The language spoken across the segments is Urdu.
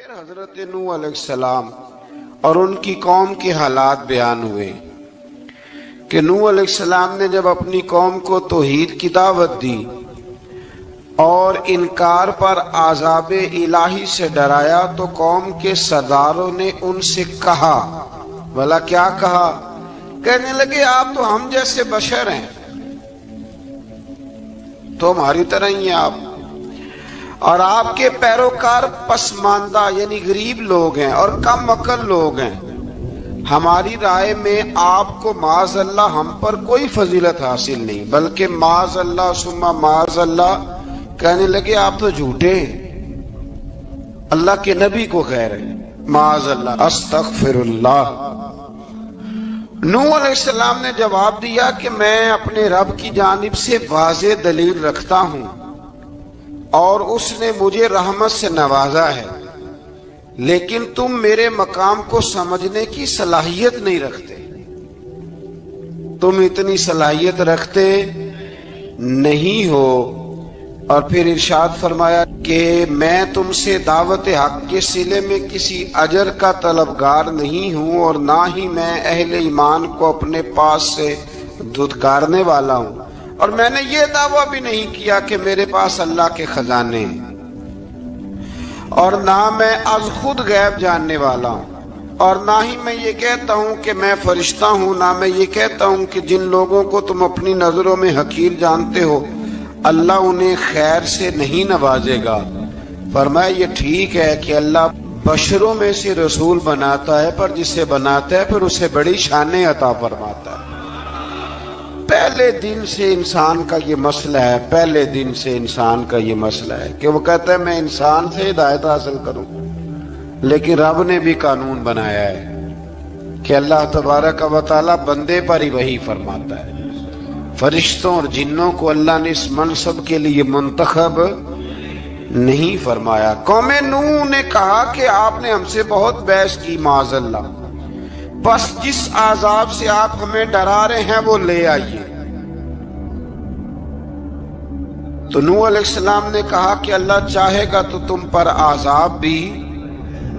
پھر حضرت نوح علیہ السلام اور ان کی قوم کے حالات بیان ہوئے کہ نوح علیہ السلام نے جب اپنی قوم کو توحید کی دعوت دی اور انکار پر عذاب الہی سے ڈرایا تو قوم کے سرداروں نے ان سے کہا، بھلا کیا کہا؟ کہنے لگے آپ تو ہم جیسے بشر ہیں، تو ہماری طرح ہی ہیں آپ، اور آپ کے پیروکار پسماندہ یعنی غریب لوگ ہیں اور کم عقل لوگ ہیں۔ ہماری رائے میں آپ کو معاذ اللہ ہم پر کوئی فضیلت حاصل نہیں، بلکہ معاذ اللہ ثم معاذ اللہ۔ کہنے لگے آپ تو جھوٹے ہیں، اللہ کے نبی کو کہہ رہے ہیں معاذ اللہ، استغفر اللہ۔ نوح علیہ السلام نے جواب دیا کہ میں اپنے رب کی جانب سے واضح دلیل رکھتا ہوں اور اس نے مجھے رحمت سے نوازا ہے، لیکن تم میرے مقام کو سمجھنے کی صلاحیت نہیں رکھتے، تم اتنی صلاحیت رکھتے نہیں ہو۔ اور پھر ارشاد فرمایا کہ میں تم سے دعوت حق کے صلے میں کسی اجر کا طلبگار نہیں ہوں، اور نہ ہی میں اہل ایمان کو اپنے پاس سے دھتکارنے والا ہوں، اور میں نے یہ دعویٰ بھی نہیں کیا کہ میرے پاس اللہ کے خزانے ہیں، اور نہ میں از خود غیب جاننے والا ہوں، اور نہ ہی میں یہ کہتا ہوں کہ میں فرشتہ ہوں، نہ میں یہ کہتا ہوں کہ جن لوگوں کو تم اپنی نظروں میں حقیر جانتے ہو اللہ انہیں خیر سے نہیں نوازے گا۔ فرمایا یہ ٹھیک ہے کہ اللہ بشروں میں سے رسول بناتا ہے، پر جسے بناتا ہے پھر اسے بڑی شانیں عطا فرماتا ہے۔ پہلے دن سے انسان کا یہ مسئلہ ہے، پہلے دن سے انسان کا یہ مسئلہ ہے کہ وہ کہتا ہے میں انسان سے ہدایت حاصل کروں، لیکن رب نے بھی قانون بنایا ہے کہ اللہ تبارک و تعالی بندے پر ہی وحی فرماتا ہے۔ فرشتوں اور جنوں کو اللہ نے اس منصب کے لیے منتخب نہیں فرمایا۔ قوم نوح نے کہا کہ آپ نے ہم سے بہت بحث کی معاذ اللہ، بس جس عذاب سے آپ ہمیں ڈرا رہے ہیں وہ لے آئیے۔ تو نوح علیہ السلام نے کہا کہ اللہ چاہے گا تو تم پر عذاب بھی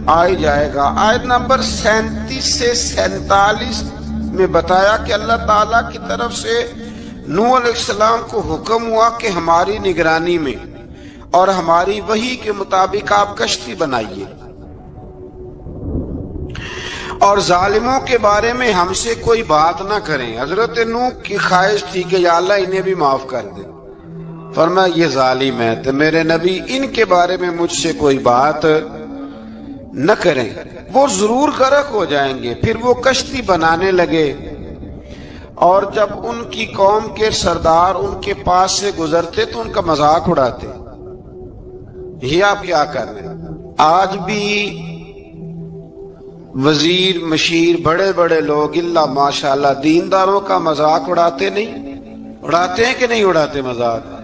آ جائے گا۔ آیت نمبر 37 سے 47 میں بتایا کہ اللہ تعالیٰ کی طرف سے نوح علیہ السلام کو حکم ہوا کہ ہماری نگرانی میں اور ہماری وحی کے مطابق آپ کشتی بنائیے، اور ظالموں کے بارے میں ہم سے کوئی بات نہ کریں۔ حضرت نوح کی خواہش تھی کہ یا اللہ انہیں بھی معاف کر دے، فرمایا یہ ظالم ہے تو میرے نبی ان کے بارے میں مجھ سے کوئی بات نہ کریں، وہ ضرور غرق ہو جائیں گے۔ پھر وہ کشتی بنانے لگے، اور جب ان کی قوم کے سردار ان کے پاس سے گزرتے تو ان کا مذاق اڑاتے، یہ آپ کیا کر رہے ہیں؟ آج بھی وزیر مشیر بڑے بڑے لوگ اللہ ماشاءاللہ دینداروں کا مذاق اڑاتے نہیں؟ اڑاتے ہیں کہ نہیں اڑاتے مذاق؟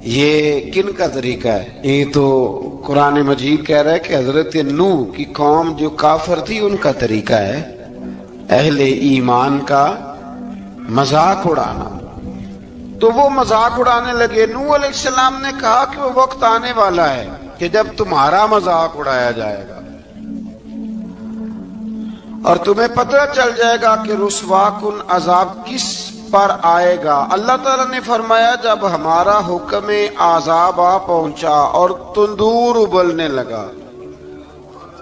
یہ کن کا طریقہ ہے؟ یہ تو قرآن مجید کہہ رہا ہے کہ حضرت نوح کی قوم جو کافر تھی ان کا طریقہ ہے اہل ایمان کا مذاق اڑانا۔ تو وہ مذاق اڑانے لگے۔ نوح علیہ السلام نے کہا کہ وہ وقت آنے والا ہے کہ جب تمہارا مذاق اڑایا جائے گا اور تمہیں پتہ چل جائے گا کہ رسوا کن عذاب کس پر آئے گا۔ اللہ تعالیٰ نے فرمایا جب ہمارا حکم عذاب آ پہنچا اور تندور ابلنے لگا،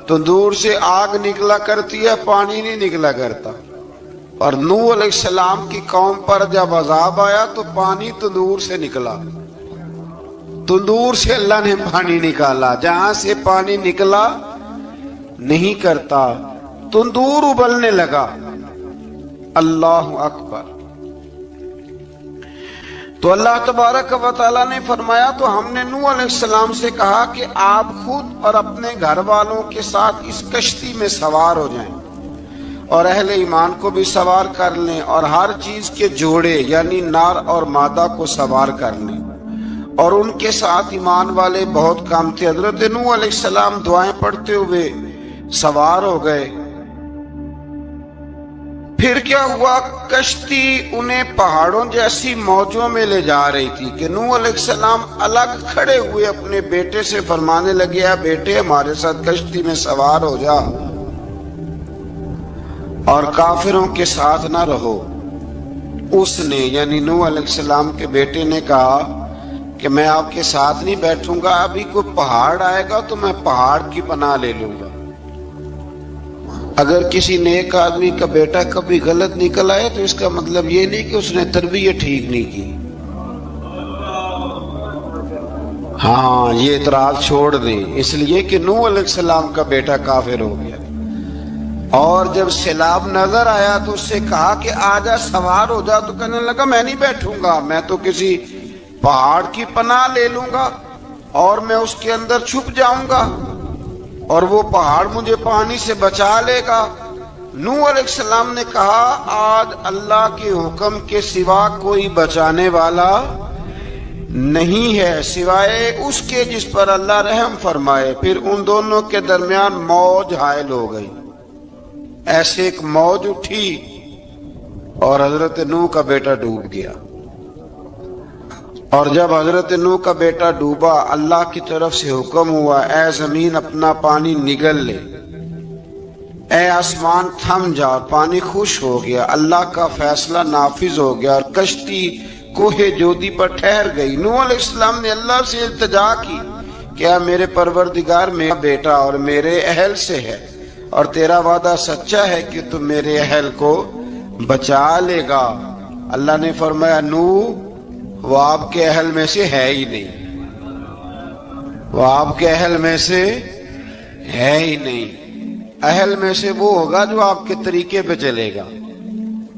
تندور سے آگ نکلا کرتی ہے، پانی نہیں نکلا کرتا، اور نوح علیہ السلام کی قوم پر جب عذاب آیا تو پانی تندور سے نکلا، تندور سے اللہ نے پانی نکالا، جہاں سے پانی نکلا نہیں کرتا، تندور ابلنے لگا۔ اللہ اکبر۔ تو اللہ تبارک و تعالیٰ نے فرمایا تو ہم نے نوح علیہ السلام سے کہا کہ آپ خود اور اپنے گھر والوں کے ساتھ اس کشتی میں سوار ہو جائیں، اور اہل ایمان کو بھی سوار کر لیں، اور ہر چیز کے جوڑے یعنی نر اور مادہ کو سوار کر لیں، اور ان کے ساتھ ایمان والے بہت کم تھے۔ حضرت نوح علیہ السلام دعائیں پڑھتے ہوئے سوار ہو گئے، پھر کیا ہوا؟ کشتی انہیں پہاڑوں جیسی موجوں میں لے جا رہی تھی کہ نوح علیہ السلام الگ کھڑے ہوئے اپنے بیٹے سے فرمانے لگے، اے بیٹے ہمارے ساتھ کشتی میں سوار ہو جا اور کافروں کے ساتھ نہ رہو۔ اس نے یعنی نوح علیہ السلام کے بیٹے نے کہا کہ میں آپ کے ساتھ نہیں بیٹھوں گا، ابھی کوئی پہاڑ آئے گا تو میں پہاڑ کی پناہ لے لوں گا۔ اگر کسی نیک آدمی کا بیٹا کبھی غلط نکل آئے تو اس کا مطلب یہ نہیں کہ اس نے تربیت ٹھیک نہیں کی۔ ہاں، یہ اعتراض چھوڑ دیں، اس لیے کہ نوح علیہ السلام کا بیٹا کافر ہو گیا، اور جب سیلاب نظر آیا تو اس سے کہا کہ آجا سوار ہو جا، تو کہنے لگا میں نہیں بیٹھوں گا، میں تو کسی پہاڑ کی پناہ لے لوں گا اور میں اس کے اندر چھپ جاؤں گا اور وہ پہاڑ مجھے پانی سے بچا لے گا۔ نوح علیہ السلام نے کہا آج اللہ کے حکم کے سوا کوئی بچانے والا نہیں ہے سوائے اس کے جس پر اللہ رحم فرمائے۔ پھر ان دونوں کے درمیان موج حائل ہو گئی، ایسے ایک موج اٹھی اور حضرت نوح کا بیٹا ڈوب گیا۔ اور جب حضرت نوح کا بیٹا ڈوبا، اللہ کی طرف سے حکم ہوا اے زمین اپنا پانی نگل لے، اے آسمان تھم جا، اور پانی خشک ہو گیا۔ اللہ کا فیصلہ نافذ ہو گیا اور کشتی کوہ جودی پر ٹھہر گئی۔ نوح علیہ السلام نے اللہ سے التجا کی کہ اے میرے پروردگار، میرا بیٹا اور میرے اہل سے ہے اور تیرا وعدہ سچا ہے کہ تم میرے اہل کو بچا لے گا۔ اللہ نے فرمایا نوح وہ آپ کے اہل میں سے ہے ہی نہیں، وہ آپ کے اہل میں سے ہے ہی نہیں۔ اہل میں سے وہ ہوگا جو آپ کے طریقے پہ چلے گا،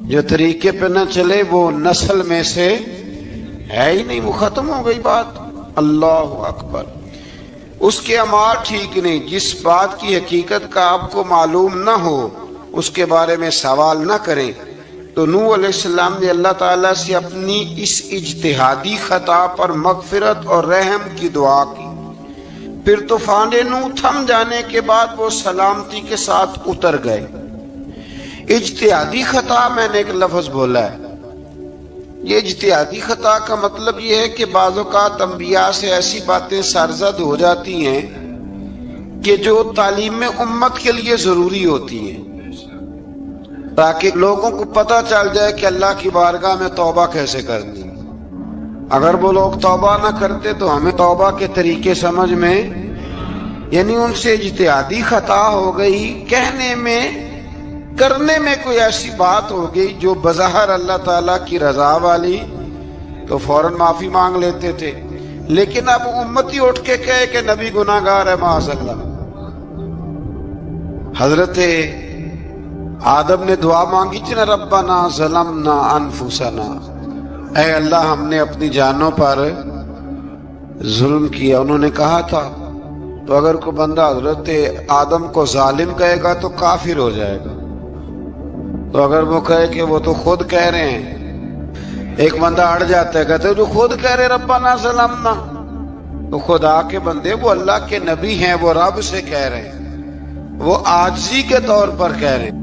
جو طریقے پہ نہ چلے وہ نسل میں سے ہے ہی نہیں، وہ ختم ہو گئی بات۔ اللہ اکبر۔ اس کے اعمال ٹھیک نہیں، جس بات کی حقیقت کا آپ کو معلوم نہ ہو اس کے بارے میں سوال نہ کریں۔ تو نوح علیہ السلام نے اللہ تعالیٰ سے اپنی اس اجتہادی خطا پر مغفرت اور رحم کی دعا کی۔ پھر طوفان نوح تھم جانے کے بعد وہ سلامتی کے ساتھ اتر گئے۔ اجتہادی خطا، میں نے ایک لفظ بولا ہے، یہ اجتہادی خطا کا مطلب یہ ہے کہ بعض اوقات انبیاء سے ایسی باتیں سرزد ہو جاتی ہیں کہ جو تعلیم امت کے لیے ضروری ہوتی ہیں، تاکہ لوگوں کو پتہ چل جائے کہ اللہ کی بارگاہ میں توبہ کیسے کرنی۔ اگر وہ لوگ توبہ نہ کرتے تو ہمیں توبہ کے طریقے سمجھ میں، یعنی ان سے اجتہادی خطا ہو گئی، کہنے میں کرنے میں کوئی ایسی بات ہو گئی جو بظاہر اللہ تعالیٰ کی رضا والی، تو فوراً معافی مانگ لیتے تھے۔ لیکن اب امتی اٹھ کے کہے کہ نبی گناہ گار ہے، معاذ اللہ۔ حضرت آدم نے دعا مانگی تھی نا، ربنا ظلمنا انفسنا، اے اللہ ہم نے اپنی جانوں پر ظلم کیا۔ انہوں نے کہا تھا تو اگر کوئی بندہ حضرت آدم کو ظالم کہے گا تو کافر ہو جائے گا، تو اگر وہ کہے کہ وہ تو خود کہہ رہے ہیں، ایک بندہ اڑ جاتا ہے، کہتے ہیں جو خود کہہ رہے ربنا ظلمنا، تو خدا کے بندے وہ اللہ کے نبی ہیں، وہ رب سے کہہ رہے ہیں، وہ عاجزی کے طور پر کہہ رہے ہیں۔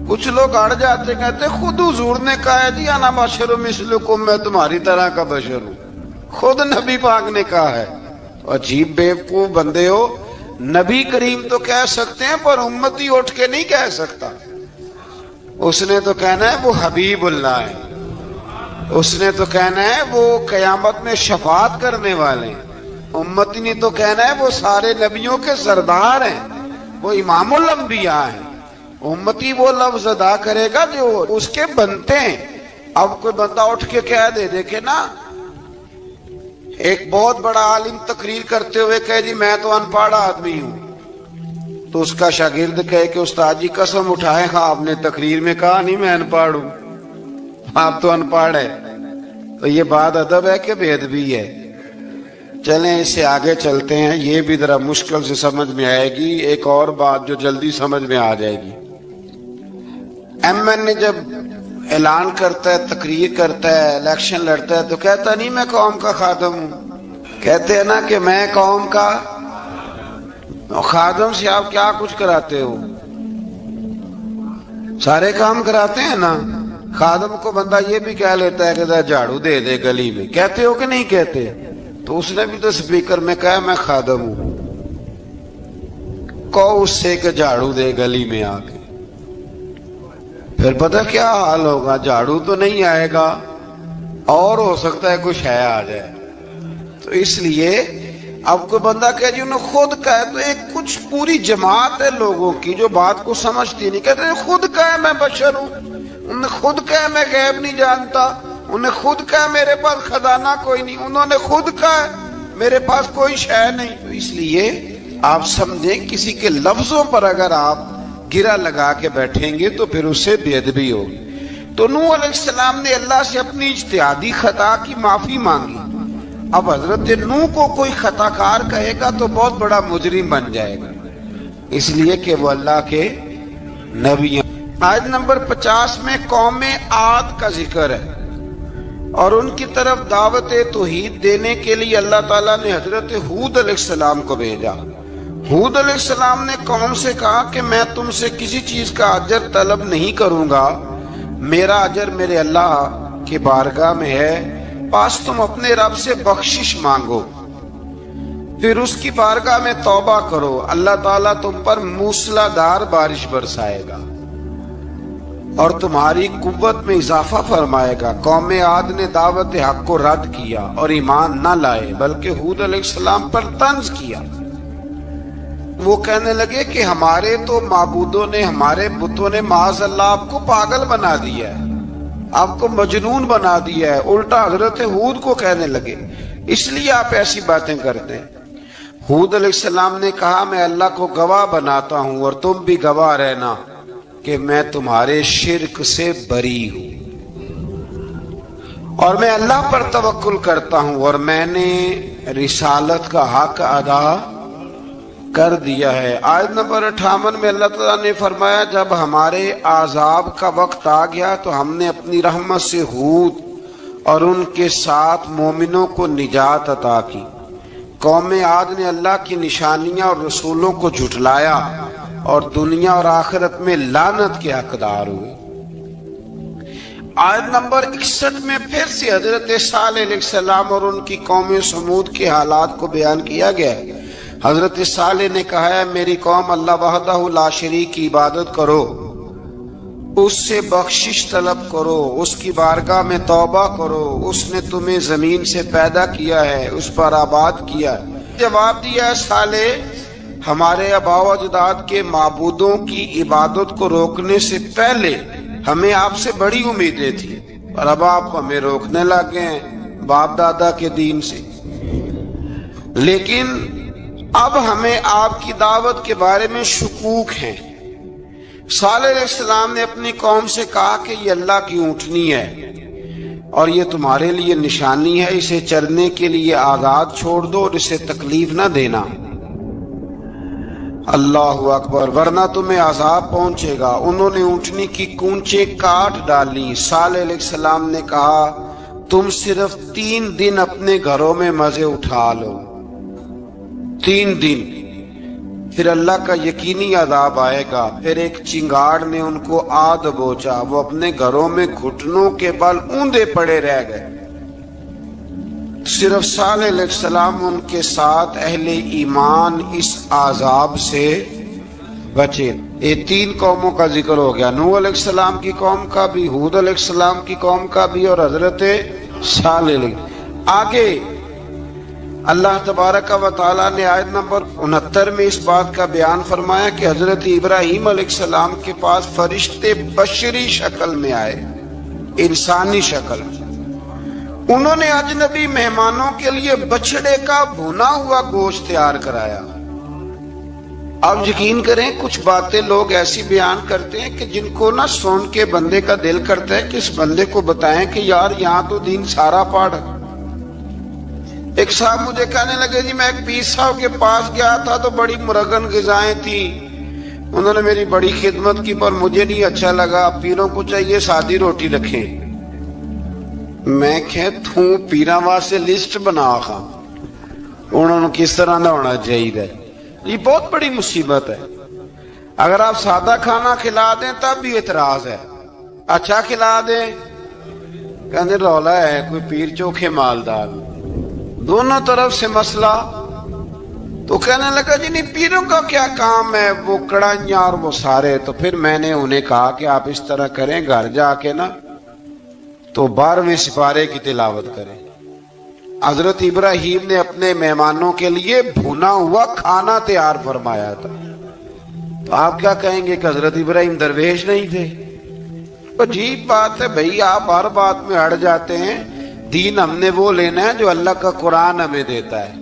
کچھ لوگ اڑ جاتے، کہتے خود حضور نے کہا ہے جی انا بشر مثلکم، میں تمہاری طرح کا بشر ہوں، خود نبی پاک نے کہا ہے۔ عجیب بیوقوف بندے ہو، نبی کریم تو کہہ سکتے ہیں پر امتی اٹھ کے نہیں کہہ سکتا۔ اس نے تو کہنا ہے وہ حبیب اللہ ہے، اس نے تو کہنا ہے وہ قیامت میں شفاعت کرنے والے ہیں، امتی نے تو کہنا ہے وہ سارے نبیوں کے سردار ہیں، وہ امام الانبیاء ہیں۔ امتی وہ لفظ ادا کرے گا جو اس کے بنتے ہیں۔ اب کوئی بندہ اٹھ کے کہہ دے، دیکھے نا ایک بہت بڑا عالم تقریر کرتے ہوئے کہے جی میں تو ان پڑھ آدمی ہوں، تو اس کا شاگرد کہے کہ استاد جی قسم اٹھائے، ہاں آپ نے تقریر میں کہا نہیں میں ان پڑھ ہوں، آپ تو ان پڑھ ہے، تو یہ بات ادب ہے کہ بے ادبی ہے؟ چلیں اس سے آگے چلتے ہیں، یہ بھی ذرا مشکل سے سمجھ میں آئے گی۔ ایک اور بات جو جلدی سمجھ میں آ جائے گی، ایم این اے جب اعلان کرتا ہے، تقریر کرتا ہے، الیکشن لڑتا ہے، تو کہتا نہیں میں قوم کا خادم ہوں، کہتے ہیں نا کہ میں قوم کا خادم سے آپ کیا کچھ کراتے ہو؟ سارے کام کراتے ہیں نا. خادم کو بندہ یہ بھی کہہ لیتا ہے کہ ذرا جھاڑو دے دے گلی میں. کہتے ہو کہ نہیں کہتے؟ تو اس نے بھی تو سپیکر میں کہا میں خادم ہوں. کہو اس سے کہ جھاڑو دے گلی میں آ کے. پھر پتہ کیا حال ہوگا؟ جھاڑو تو نہیں آئے گا اور ہو سکتا ہے کچھ ہے آ جائے. تو اس لیے اب کوئی بندہ کہ جی انہوں نے خود کہا ہے، تو ایک کچھ پوری جماعت ہے لوگوں کی جو بات کو سمجھتی نہیں. کہتے ہیں خود کہا میں بشر ہوں، انہوں نے خود کہا میں غیب نہیں جانتا، انہوں نے خود کہا میرے پاس خزانہ کوئی نہیں، انہوں نے خود کہا میرے پاس کوئی شے نہیں. تو اس لیے آپ سمجھیں کسی کے لفظوں پر اگر آپ گرا لگا کے بیٹھیں گے تو پھر اس سے بے ادبی ہوگی. تو نوح علیہ السلام نے اللہ سے اپنی اجتہادی خطا کی معافی مانگی. اب حضرت نوح کو کوئی خطا کار کہے گا تو بہت بڑا مجرم بن جائے گا، اس لیے کہ وہ اللہ کے نبی ہیں. آیت نمبر 50 میں قوم عاد کا ذکر ہے اور ان کی طرف دعوت توحید دینے کے لیے اللہ تعالیٰ نے حضرت ہود علیہ السلام کو بھیجا. ہود علیہ السلام نے قوم سے کہا کہ میں تم سے کسی چیز کا اجر طلب نہیں کروں گا، میرا اجر میرے اللہ کی بارگاہ میں ہے، پاس تم اپنے رب سے بخشش مانگو، پھر اس کی بارگاہ میں توبہ کرو، اللہ تعالیٰ تم پر موسلا دار بارش برسائے گا اور تمہاری قوت میں اضافہ فرمائے گا. قوم عاد نے دعوت حق کو رد کیا اور ایمان نہ لائے بلکہ ہود علیہ السلام پر طنز کیا. وہ کہنے لگے کہ ہمارے تو معبودوں نے، ہمارے بتوں نے معاذ اللہ آپ کو پاگل بنا دیا ہے، آپ کو مجنون بنا دیا ہے. الٹا حضرت ہود کو کہنے لگے اس لیے آپ ایسی باتیں کرتے ہیں. ہود علیہ السلام نے کہا میں اللہ کو گواہ بناتا ہوں اور تم بھی گواہ رہنا کہ میں تمہارے شرک سے بری ہوں اور میں اللہ پر توکل کرتا ہوں اور میں نے رسالت کا حق ادا کر دیا ہے. آیت نمبر 58 میں اللہ تعالیٰ نے فرمایا جب ہمارے عذاب کا وقت آ گیا تو ہم نے اپنی رحمت سے ہود اور ان کے ساتھ مومنوں کو نجات عطا کی. قوم عاد نے اللہ کی نشانیاں اور رسولوں کو جھٹلایا اور دنیا اور آخرت میں لعنت کے حقدار ہوئے. آیت نمبر 61 میں پھر سے حضرت صالح علیہ السلام اور ان کی قوم سمود کے حالات کو بیان کیا گیا. حضرت صالح نے کہا ہے میری قوم اللہ وحدہ لا شریک کی عبادت کرو، اس سے بخشش طلب کرو، اس کی بارگاہ میں توبہ کرو، اس نے تمہیں زمین سے پیدا کیا ہے، اس پر آباد کیا. جواب دیا ہے صالح ہمارے آباء و اجداد کے معبودوں کی عبادت کو روکنے سے پہلے ہمیں آپ سے بڑی امیدیں تھی اور اب آپ ہمیں روکنے لگ گئے ہیں باپ دادا کے دین سے، لیکن اب ہمیں آپ کی دعوت کے بارے میں شکوک ہیں. صالح علیہ السلام نے اپنی قوم سے کہا کہ یہ اللہ کی اونٹنی ہے اور یہ تمہارے لیے نشانی ہے، اسے چرنے کے لیے آزاد چھوڑ دو اور اسے تکلیف نہ دینا. اللہ اکبر، ورنہ تمہیں عذاب پہنچے گا. انہوں نے اونٹنی کی کونچیں کاٹ ڈالی. صالح علیہ السلام نے کہا تم صرف 3 دن اپنے گھروں میں مزے اٹھا لو، 3 دن، پھر اللہ کا یقینی عذاب آئے گا. پھر ایک چنگاڑ نے ان کو آ دبوچا، وہ اپنے گھروں میں گھٹنوں کے بل اوندے پڑے رہ گئے. صرف صالح علیہ السلام ان کے ساتھ اہل ایمان اس عذاب سے بچے. یہ 3 قوموں کا ذکر ہو گیا، نوح علیہ السلام کی قوم کا بھی، ہود علیہ السلام کی قوم کا بھی اور حضرت صالح علیہ. آگے اللہ تبارک و تعالیٰ نے آیت نمبر 69 میں اس بات کا بیان فرمایا کہ حضرت ابراہیم علیہ السلام کے پاس فرشتے بشری شکل میں آئے، انسانی شکل. انہوں نے اجنبی مہمانوں کے لیے بچڑے کا بھونا ہوا گوشت تیار کرایا. اب یقین کریں کچھ باتیں لوگ ایسی بیان کرتے ہیں کہ جن کو نہ سن کے بندے کا دل کرتا ہے کہ اس بندے کو بتائیں کہ یار یہاں تو دین سارا پاڑ. ایک صاحب مجھے کہنے لگے جی میں ایک پیر صاحب کے پاس گیا تھا تو بڑی مرغن غذائیں تھیں، انہوں نے میری بڑی خدمت کی پر مجھے نہیں اچھا لگا، پیروں کو چاہیے سادی روٹی رکھیں. میں کہ پیراں واسطے لسٹ بنا خاں انہوں نے کس طرح نہ ہونا چاہیے. یہ بہت بڑی مصیبت ہے. اگر آپ سادہ کھانا کھلا دیں تب بھی اعتراض ہے، اچھا کھلا دیں کہتے رولا ہے، کوئی پیر چوکھے مالدار، دونوں طرف سے مسئلہ۔ تو کہنے لگا جی نہیں، پیروں کا کیا کام ہے، وہ کڑائیاں اور وہ سارے۔ تو پھر میں نے انہیں کہا کہ آپ اس طرح کریں، گھر جا کے نا تو 12ویں سپارے کی تلاوت کریں۔ حضرت ابراہیم نے اپنے مہمانوں کے لیے بھونا ہوا کھانا تیار فرمایا تھا۔ تو آپ کیا کہیں گے کہ حضرت ابراہیم درویش نہیں تھے؟ عجیب بات ہے بھائی، آپ ہر بات میں اڑ جاتے ہیں۔ دین ہم نے وہ لینا ہے جو اللہ کا قرآن ہمیں دیتا ہے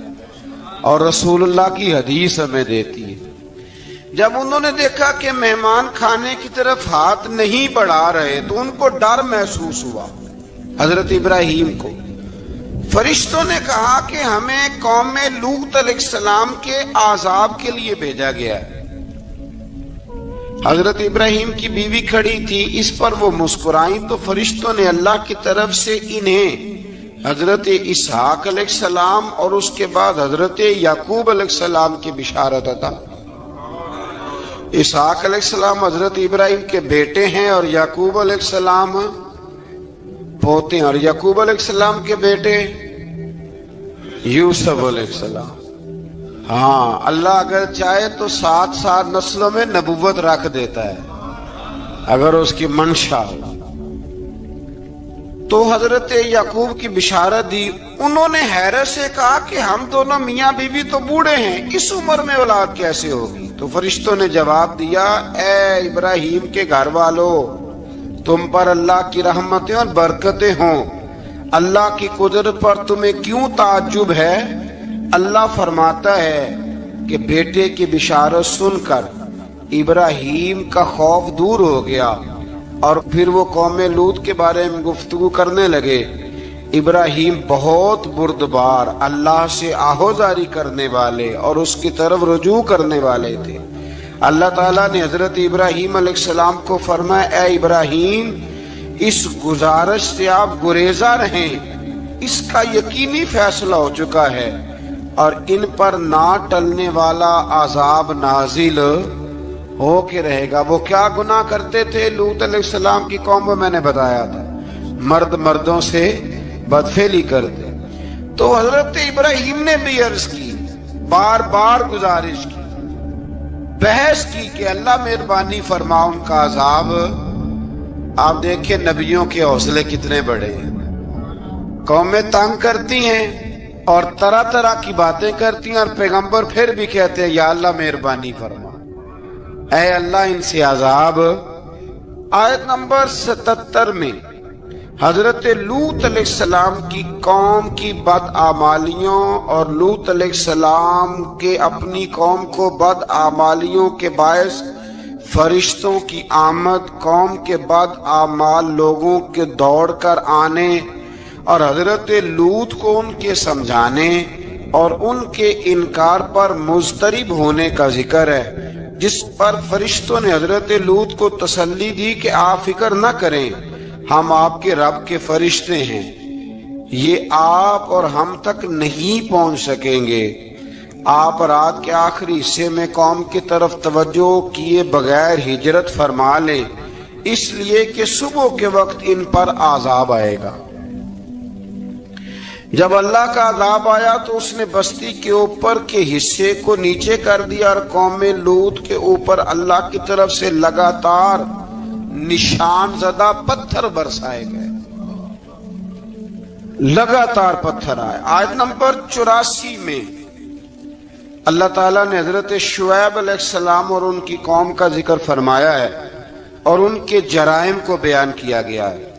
اور رسول اللہ کی حدیث ہمیں دیتی ہے۔ جب انہوں نے دیکھا کہ مہمان کھانے کی طرف ہاتھ نہیں بڑھا رہے تو ان کو ڈر محسوس ہوا، حضرت ابراہیم کو۔ فرشتوں نے کہا کہ ہمیں قوم لوط علیہ السلام کے عذاب کے لیے بھیجا گیا ہے۔ حضرت ابراہیم کی بیوی کھڑی تھی، اس پر وہ مسکرائیں تو فرشتوں نے اللہ کی طرف سے انہیں حضرت اسحاق علیہ السلام اور اس کے بعد حضرت یعقوب علیہ السلام کی بشارت عطا۔ اسحاق علیہ السلام حضرت ابراہیم کے بیٹے ہیں اور یعقوب علیہ السلام پوتے ہیں، اور یعقوب علیہ السلام کے بیٹے یوسف علیہ السلام۔ ہاں، اللہ اگر چاہے تو 7 نسلوں میں نبوت رکھ دیتا ہے اگر اس کی منشا ہو۔ تو حضرت یعقوب کی بشارت دی۔ انہوں نے حیرت سے کہا کہ ہم دونوں میاں بیوی تو بوڑھے ہیں، اس عمر میں اولاد کیسے ہوگی؟ تو فرشتوں نے جواب دیا، اے ابراہیم کے گھر والوں، تم پر اللہ کی رحمتیں اور برکتیں ہوں۔ اللہ کی قدرت پر تمہیں کیوں تعجب ہے؟ اللہ فرماتا ہے کہ بیٹے کی بشارت سن کر ابراہیم کا خوف دور ہو گیا، اور پھر وہ قوم لوط کے بارے میں گفتگو کرنے لگے۔ ابراہیم بہت بردبار، اللہ سے آہوزاری کرنے والے اور اس کی طرف رجوع کرنے والے تھے۔ اللہ تعالیٰ نے حضرت ابراہیم علیہ السلام کو فرمایا، اے ابراہیم، اس گزارش سے آپ گریزاں رہیں، اس کا یقینی فیصلہ ہو چکا ہے اور ان پر نہ ٹلنے والا عذاب نازل ہو کے رہے گا۔ وہ کیا گناہ کرتے تھے لوط علیہ السلام کی قوم کو میں نے بتایا تھا، مرد مردوں سے بدفعلی کرتے۔ تو حضرت ابراہیم نے بھی عرض کی، بار بار گزارش کی، بحث کی کہ اللہ مہربانی فرما ان کا عذاب۔ آپ دیکھیں نبیوں کے حوصلے کتنے بڑے ہیں۔ قومیں تنگ کرتی ہیں اور طرح طرح کی باتیں کرتی ہیں، اور پیغمبر پھر بھی کہتے ہیں یا اللہ مہربانی فرما، اے اللہ ان سے عذاب۔ آیت نمبر 77 میں حضرت لوط علیہ السلام کی قوم کی بدعمالیوں اور لوط علیہ السلام کے اپنی قوم کو بدعمالیوں کے باعث فرشتوں کی آمد، قوم کے بدعمال لوگوں کے دوڑ کر آنے اور حضرت لوط کو ان کے سمجھانے اور ان کے انکار پر مضطرب ہونے کا ذکر ہے، جس پر فرشتوں نے حضرت لوط کو تسلی دی کہ آپ فکر نہ کریں، ہم آپ کے رب کے فرشتے ہیں، یہ آپ اور ہم تک نہیں پہنچ سکیں گے۔ آپ رات کے آخری حصے میں قوم کی طرف توجہ کیے بغیر ہجرت فرما لیں، اس لیے کہ صبح کے وقت ان پر عذاب آئے گا۔ جب اللہ کا عذاب آیا تو اس نے بستی کے اوپر کے حصے کو نیچے کر دیا اور قوم لوط کے اوپر اللہ کی طرف سے لگاتار نشان زدہ پتھر برسائے گئے، لگاتار پتھر آئے۔ آیت نمبر 84 میں اللہ تعالیٰ نے حضرت شعیب علیہ السلام اور ان کی قوم کا ذکر فرمایا ہے اور ان کے جرائم کو بیان کیا گیا ہے۔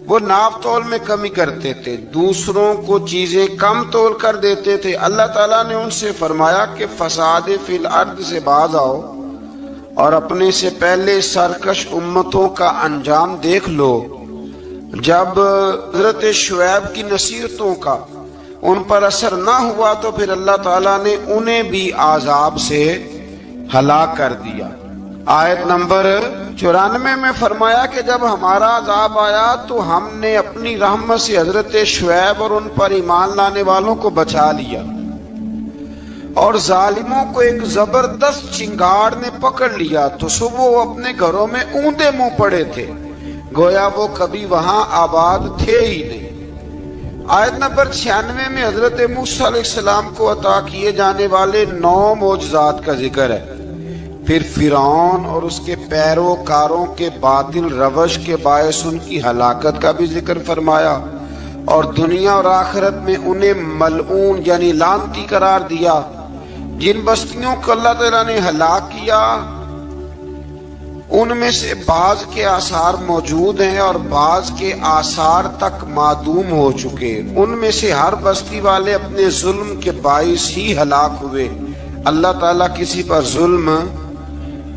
وہ ناپ تول میں کمی کرتے تھے، دوسروں کو چیزیں کم تول کر دیتے تھے۔ اللہ تعالیٰ نے ان سے فرمایا کہ فساد فی الارض سے باز آؤ اور اپنے سے پہلے سرکش امتوں کا انجام دیکھ لو۔ جب حضرت شعیب کی نصیحتوں کا ان پر اثر نہ ہوا تو پھر اللہ تعالیٰ نے انہیں بھی عذاب سے ہلاک کر دیا۔ آیت نمبر 94 میں فرمایا کہ جب ہمارا عذاب آیا تو ہم نے اپنی رحمت سے حضرت شعیب اور ان پر ایمان لانے والوں کو بچا لیا، اور ظالموں کو ایک زبردست چنگاڑ نے پکڑ لیا تو صبح وہ اپنے گھروں میں اوندے منہ پڑے تھے، گویا وہ کبھی وہاں آباد تھے ہی نہیں۔ آیت نمبر 96 میں حضرت موسیٰ علیہ السلام کو عطا کیے جانے والے 9 معجزات کا ذکر ہے۔ پھر فرعون اور اس کے پیروکاروں کے باطل روش کے باعث ان کی ہلاکت کا بھی ذکر فرمایا، اور دنیا اور آخرت میں انہیں ملعون یعنی لعنتی قرار دیا۔ جن بستیوں کو اللہ تعالیٰ نے ہلاک کیا ان میں سے بعض کے آثار موجود ہیں اور بعض کے آثار تک معدوم ہو چکے۔ ان میں سے ہر بستی والے اپنے ظلم کے باعث ہی ہلاک ہوئے۔ اللہ تعالیٰ کسی پر ظلم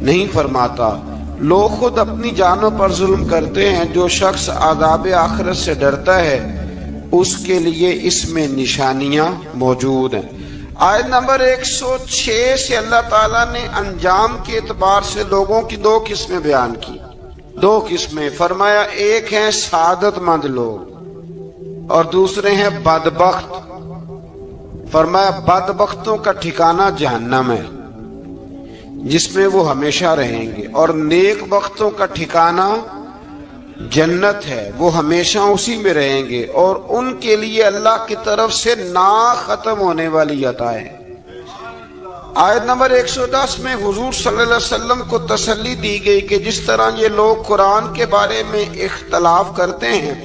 نہیں فرماتا، لوگ خود اپنی جانوں پر ظلم کرتے ہیں۔ جو شخص عذاب آخرت سے ڈرتا ہے اس کے لیے اس میں نشانیاں موجود ہیں۔ آیت نمبر 106 سے اللہ تعالیٰ نے انجام کے اعتبار سے لوگوں کی 2 قسمیں بیان کی۔ 2 قسمیں فرمایا، ایک ہیں سعادت مند لوگ اور دوسرے ہیں بدبخت۔ فرمایا بدبختوں کا ٹھکانہ جہنم ہے جس میں وہ ہمیشہ رہیں گے، اور نیک بختوں کا ٹھکانہ جنت ہے، وہ ہمیشہ اسی میں رہیں گے، اور ان کے لیے اللہ کی طرف سے نا ختم ہونے والی عطائیں۔ آیت نمبر 110 میں حضور صلی اللہ علیہ وسلم کو تسلی دی گئی کہ جس طرح یہ لوگ قرآن کے بارے میں اختلاف کرتے ہیں،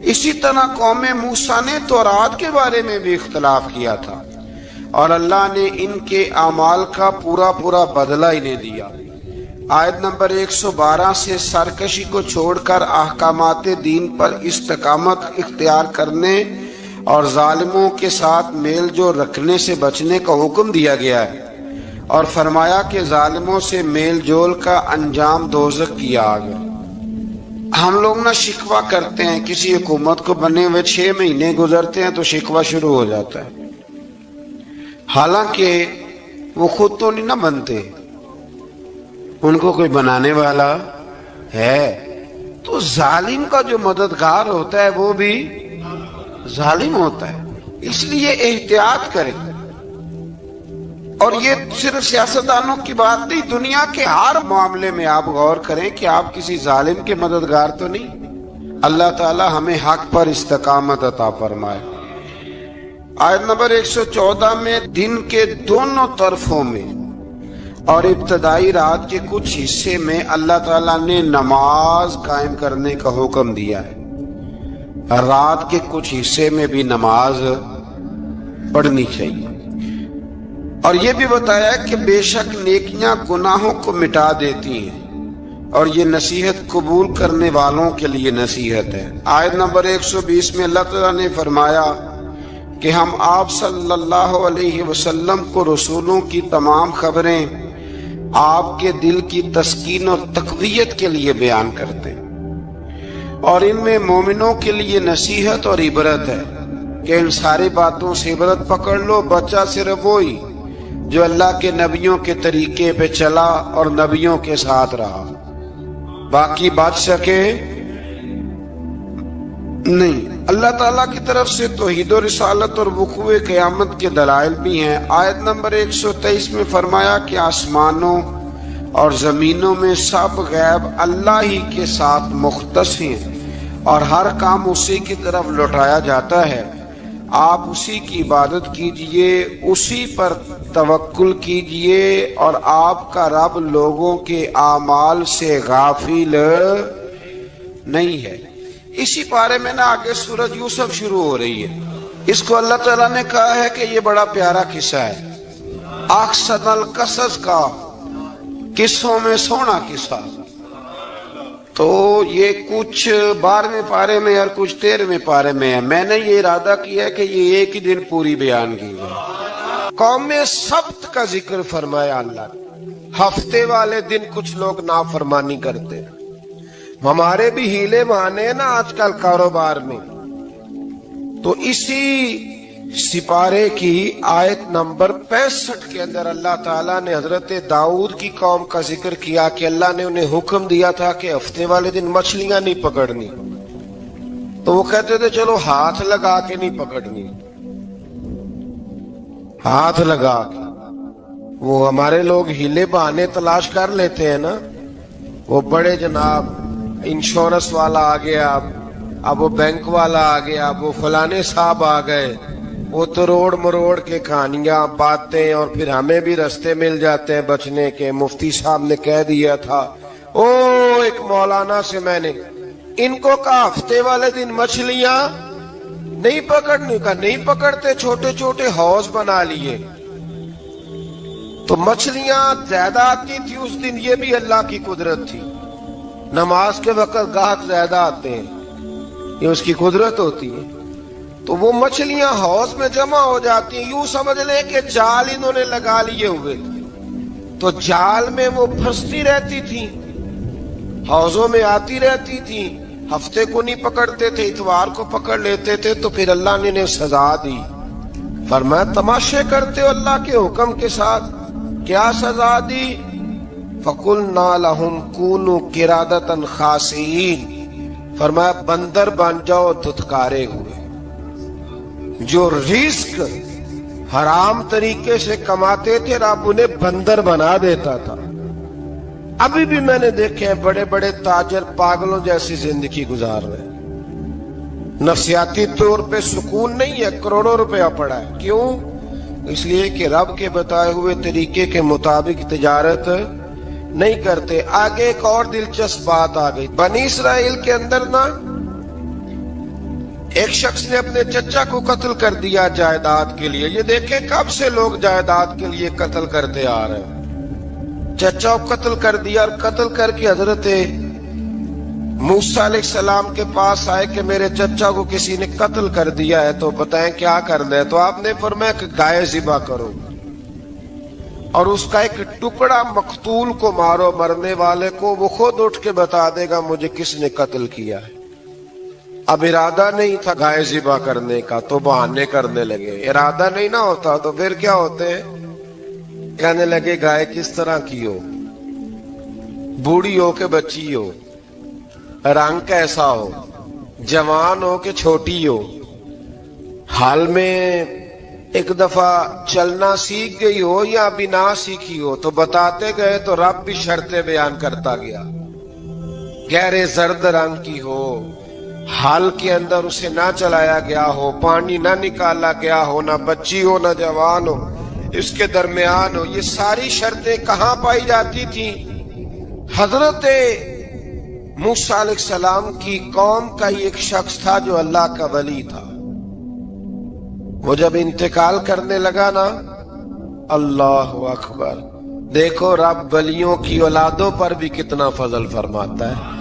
اسی طرح قوم موسیٰ نے تورات کے بارے میں بھی اختلاف کیا تھا، اور اللہ نے ان کے اعمال کا پورا بدلہ انہیں دیا۔ آیت نمبر 112 سے سرکشی کو چھوڑ کر احکامات دین پر استقامت اختیار کرنے اور ظالموں کے ساتھ میل جول رکھنے سے بچنے کا حکم دیا گیا ہے، اور فرمایا کہ ظالموں سے میل جول کا انجام دوزخ کی آگ ہے۔ ہم لوگ نہ شکوہ کرتے ہیں، کسی حکومت کو بنے ہوئے 6 مہینے گزرتے ہیں تو شکوہ شروع ہو جاتا ہے، حالانکہ وہ خود تو نہیں نہ بنتے، ان کو کوئی بنانے والا ہے۔ تو ظالم کا جو مددگار ہوتا ہے وہ بھی ظالم ہوتا ہے، اس لیے احتیاط کریں۔ اور یہ صرف سیاستدانوں کی بات نہیں، دنیا کے ہر معاملے میں آپ غور کریں کہ آپ کسی ظالم کے مددگار تو نہیں۔ اللہ تعالی ہمیں حق پر استقامت عطا فرمائے۔ آیت نمبر 114 میں دن کے دونوں طرفوں میں اور ابتدائی رات کے کچھ حصے میں اللہ تعالیٰ نے نماز قائم کرنے کا حکم دیا ہے۔ رات کے کچھ حصے میں بھی نماز پڑھنی چاہیے، اور یہ بھی بتایا کہ بے شک نیکیاں گناہوں کو مٹا دیتی ہیں، اور یہ نصیحت قبول کرنے والوں کے لیے نصیحت ہے۔ آیت نمبر 120 میں اللہ تعالیٰ نے فرمایا کہ ہم آپ صلی اللہ علیہ وسلم کو رسولوں کی تمام خبریں آپ کے دل کی تسکین اور تقویت کے لیے بیان کرتے ہیں، اور ان میں مومنوں کے لیے نصیحت اور عبرت ہے کہ ان ساری باتوں سے عبرت پکڑ لو۔ بچہ صرف وہی جو اللہ کے نبیوں کے طریقے پہ چلا اور نبیوں کے ساتھ رہا، باقی بچ سکے نہیں۔ اللہ تعالیٰ کی طرف سے توحید و رسالت اور وقوع قیامت کے دلائل بھی ہیں۔ آیت نمبر 123 میں فرمایا کہ آسمانوں اور زمینوں میں سب غیب اللہ ہی کے ساتھ مختص ہیں، اور ہر کام اسی کی طرف لوٹایا جاتا ہے۔ آپ اسی کی عبادت کیجئے، اسی پر توکل کیجئے، اور آپ کا رب لوگوں کے اعمال سے غافل نہیں ہے۔ اسی بارے میں نا آگے سورۃ یوسف شروع ہو رہی ہے۔ اس کو اللہ تعالیٰ نے کہا ہے کہ یہ بڑا پیارا قصہ ہے، احسن القصص کا، قصوں میں سونا قصہ۔ تو یہ کچھ 12ویں پارے میں اور کچھ 13ویں پارے میں ہے۔ میں نے یہ ارادہ کیا ہے کہ یہ ایک ہی دن پوری بیان کی جائے۔ قوم سبت کا ذکر فرمایا اللہ نے۔ ہفتے والے دن کچھ لوگ نافرمانی کرتے ہیں۔ ہمارے بھی ہیلے بہانے ہیں نا آج کل کاروبار میں۔ تو اسی سپارے کی آیت نمبر 65 کے اندر اللہ تعالیٰ نے حضرت داؤد کی قوم کا ذکر کیا کہ اللہ نے انہیں حکم دیا تھا کہ ہفتے والے دن مچھلیاں نہیں پکڑنی، تو وہ کہتے تھے چلو ہاتھ لگا کے نہیں پکڑنی، ہاتھ لگا کے. وہ ہمارے لوگ ہیلے بہانے تلاش کر لیتے ہیں نا. وہ بڑے جناب انشورنس والا آ گیا، اب وہ بینک والا آ گیا، اب وہ فلانے صاحب آ گئے. وہ تو روڑ مروڑ کے کہانیاں باتیں، اور پھر ہمیں بھی رستے مل جاتے ہیں بچنے کے. مفتی صاحب نے کہہ دیا تھا، ایک مولانا سے میں نے ان کو کہا ہفتے والے دن مچھلیاں نہیں پکڑنے کا، نہیں پکڑتے، چھوٹے چھوٹے حوض بنا لیے تو مچھلیاں زیادہ آتی تھی اس دن. یہ بھی اللہ کی قدرت تھی. نماز کے وقت گاہک زیادہ آتے ہیں، یہ اس کی قدرت ہوتی ہے. تو وہ مچھلیاں حوض میں جمع ہو جاتی ہیں. یوں سمجھ لیں کہ جال انہوں نے لگا لیے ہوئے تھے، تو جال میں وہ پھنستی رہتی تھی، حوضوں میں آتی رہتی تھی. ہفتے کو نہیں پکڑتے تھے، اتوار کو پکڑ لیتے تھے. تو پھر اللہ نے انہیں سزا دی. فرمایا تماشے کرتے ہو اللہ کے حکم کے ساتھ. کیا سزا دی؟ فَقُلْنَا لَهُمْ كُونُوا قِرَادَةً خَاسِئِينَ. فرمایا بندر بن جاؤ دھتکارے ہوئے. جو رزق حرام طریقے سے کماتے تھے رب انہیں بندر بنا دیتا تھا. ابھی بھی میں نے دیکھے ہیں بڑے بڑے تاجر پاگلوں جیسی زندگی گزار رہے ہیں. نفسیاتی طور پہ سکون نہیں ہے، کروڑوں روپیہ پڑا ہے. کیوں؟ اس لیے کہ رب کے بتائے ہوئے طریقے کے مطابق تجارت نہیں کرتے. آگے ایک اور دلچسپ بات آ گئی. بنی اسرائیل کے اندر نا ایک شخص نے اپنے چچا کو قتل کر دیا جائیداد کے لیے. یہ دیکھیں کب سے لوگ جائیداد کے لیے قتل کرتے آ رہے ہیں. چچا کو قتل کر دیا، اور قتل کر کے حضرت موسیٰ علیہ السلام کے پاس آئے کہ میرے چچا کو کسی نے قتل کر دیا ہے، تو بتائیں کیا کرنا ہے. تو آپ نے فرمایا کہ گائے ذبح کرو اور اس کا ایک ٹکڑا مقتول کو مارو، مرنے والے کو. وہ خود اٹھ کے بتا دے گا مجھے کس نے قتل کیا ہے. اب ارادہ نہیں تھا گائے ذبح کرنے کا تو بہانے کرنے لگے. ارادہ نہیں نہ ہوتا تو پھر کیا ہوتے ہیں؟ کہنے لگے گائے کس طرح کی ہو، بوڑھی ہو کہ بچی ہو، رنگ کیسا ہو، جوان ہو کہ چھوٹی ہو، حال میں ایک دفعہ چلنا سیکھ گئی ہو یا ابھی نہ سیکھی ہو. تو بتاتے گئے تو رب بھی شرطیں بیان کرتا گیا. گہرے زرد رنگ کی ہو، حال کے اندر اسے نہ چلایا گیا ہو، پانی نہ نکالا گیا ہو، نہ بچی ہو نہ جوان ہو، اس کے درمیان ہو. یہ ساری شرطیں کہاں پائی جاتی تھیں؟ حضرت موسیٰ علیہ السلام کی قوم کا ہی ایک شخص تھا جو اللہ کا ولی تھا. وہ جب انتقال کرنے لگا نا، اللہ اکبر، دیکھو رب ولیوں کی اولادوں پر بھی کتنا فضل فرماتا ہے.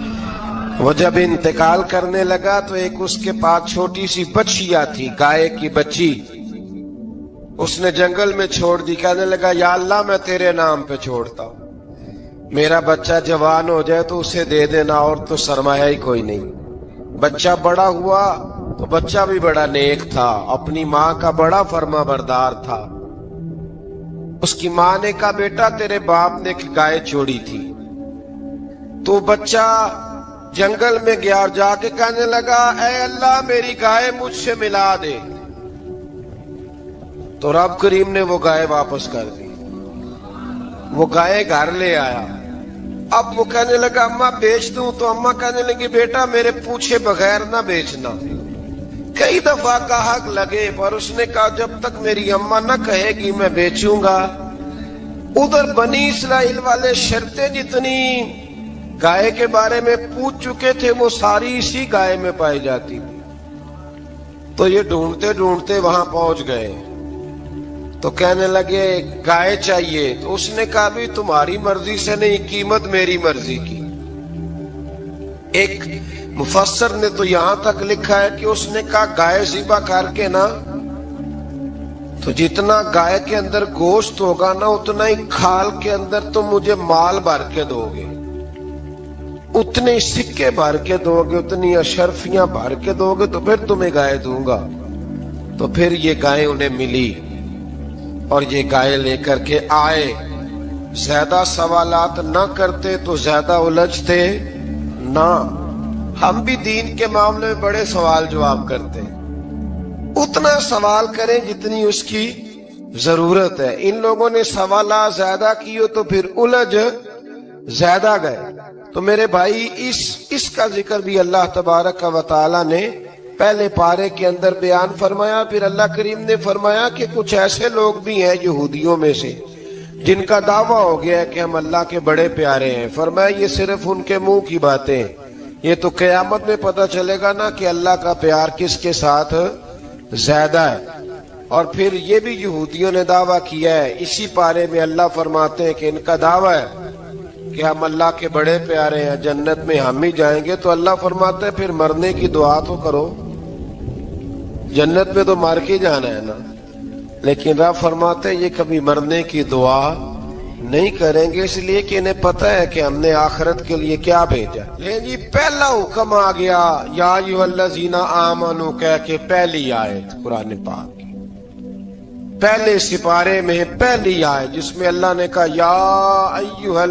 وہ جب انتقال کرنے لگا تو ایک اس کے پاس چھوٹی سی بچیا تھی، گائے کی بچی. اس نے جنگل میں چھوڑ دی. کہنے لگا یا اللہ میں تیرے نام پہ چھوڑتا ہوں، میرا بچہ جوان ہو جائے تو اسے دے دینا، اور تو سرمایہ ہی کوئی نہیں. بچہ بڑا ہوا تو بچہ بھی بڑا نیک تھا، اپنی ماں کا بڑا فرما بردار تھا. اس کی ماں نے کہا بیٹا تیرے باپ نے ایک گائے چھوڑی تھی. تو بچہ جنگل میں گیا اور جا کے کہنے لگا اے اللہ میری گائے مجھ سے ملا دے. تو رب کریم نے وہ گائے واپس کر دی. وہ گائے گھر لے آیا. اب وہ کہنے لگا اماں بیچ دوں. تو اماں کہنے لگی بیٹا میرے پوچھے بغیر نہ بیچنا. کئی دفعہ گاہک لگے پر اس نے کہا جب تک میری اماں نہ کہے گی میں بیچوں گا. ادھر بنی اسرائیل والے شرطیں جتنی گائے کے بارے میں پوچھ چکے تھے وہ ساری اسی گائے میں پائی جاتی تھی. تو یہ ڈھونڈتے ڈھونڈتے وہاں پہنچ گئے. تو کہنے لگے گائے چاہیے. تو اس نے کہا بھی تمہاری مرضی سے نہیں، قیمت میری مرضی کی. ایک مفسر نے تو یہاں تک لکھا ہے کہ اس نے کہا گائے ذبح کر کے نا تو جتنا گائے کے اندر گوشت ہوگا نا اتنا ہی کھال کے اندر تم مجھے مال بھر کے دو گے، اتنے سکے بھر کے دو گے، اتنی اشرفیاں بھر کے دو گے تو پھر تمہیں گائے دوں گا. تو پھر یہ گائے انہیں ملی اور یہ گائے لے کر کے آئے. زیادہ سوالات نہ کرتے تو زیادہ الجھتے نہ. ہم بھی دین کے معاملے میں بڑے سوال جواب کرتے ہیں. اتنا سوال کریں جتنی اس کی ضرورت ہے. ان لوگوں نے سوالات زیادہ کیے تو پھر الجھ زیادہ گئے. تو میرے بھائی اس کا ذکر بھی اللہ تبارک و تعالی نے پہلے پارے کے اندر بیان فرمایا. پھر اللہ کریم نے فرمایا کہ کچھ ایسے لوگ بھی ہیں یہودیوں میں سے جن کا دعویٰ ہو گیا ہے کہ ہم اللہ کے بڑے پیارے ہیں. فرمایا یہ صرف ان کے منہ کی باتیں ہیں, یہ تو قیامت میں پتہ چلے گا نا کہ اللہ کا پیار کس کے ساتھ زیادہ ہے. اور پھر یہ بھی یہودیوں نے دعویٰ کیا ہے, اسی پارے میں اللہ فرماتے ہیں کہ ان کا دعویٰ ہے کہ ہم اللہ کے بڑے پیارے ہیں, جنت میں ہم ہی جائیں گے. تو اللہ فرماتے ہیں پھر مرنے کی دعا تو کرو, جنت میں تو مر کے جانا ہے نا. لیکن رب فرماتے ہیں یہ کبھی مرنے کی دعا نہیں کریں گے, اس لیے کہ انہیں پتہ ہے کہ ہم نے آخرت کے لیے کیا بھیجا. جی پہلا حکم آ گیا یا ایھا الذین آمنوا کہہ کے, پہلی آیت قرآن پاک پہلے سپارے میں پہلی آیت جس میں اللہ نے کہا یا ایھا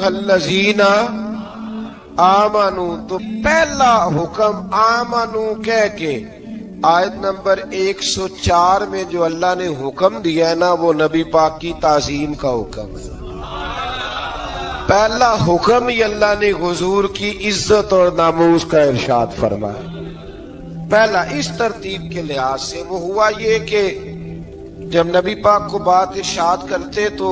الذین آمنوا. تو پہلا حکم آمنوا کہہ کے آیت نمبر 104 میں جو اللہ نے حکم دیا ہے نا, وہ نبی پاک کی تعظیم کا حکم ہے. پہلا حکم ہی اللہ نے حضور کی عزت اور ناموس کا ارشاد فرمایا. پہلا اس ترتیب کے لحاظ سے وہ ہوا یہ کہ جب نبی پاک کو بات ارشاد کرتے تو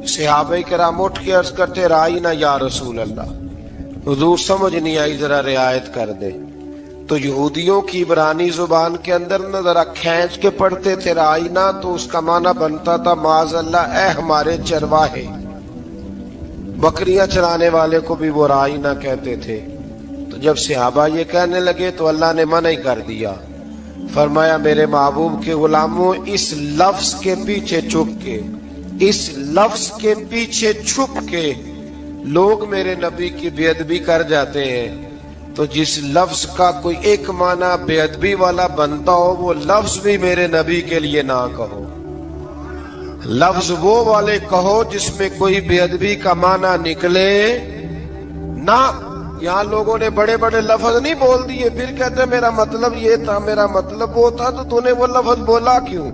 صحابہ کرام اٹھ کے عرض کرتے رائینا یا رسول اللہ, حضور سمجھ نہیں آئی ذرا رعایت کر دے. تو یہودیوں کی عبرانی زبان کے اندر نہ ذرا کھینچ کے پڑھتے تھے رائینا, تو اس کا معنی بنتا تھا معاذ اللہ اے ہمارے چرواہے. بکریاں چرانے والے کو بھی وہ رائینا کہتے تھے. تو جب صحابہ یہ کہنے لگے تو اللہ نے منع ہی کر دیا. فرمایا میرے محبوب کے غلاموں, اس لفظ کے پیچھے چھپ کے لوگ میرے نبی کی بے ادبی کر جاتے ہیں. تو جس لفظ کا کوئی ایک معنی بے ادبی والا بنتا ہو وہ لفظ بھی میرے نبی کے لیے نہ کہو. لفظ وہ والے کہو جس میں کوئی بے ادبی کا معنی نکلے نہ. یہاں لوگوں نے بڑے بڑے لفظ نہیں بول دیے, پھر کہتے میرا مطلب یہ تھا, میرا مطلب وہ تھا. تو تو نے وہ لفظ بولا کیوں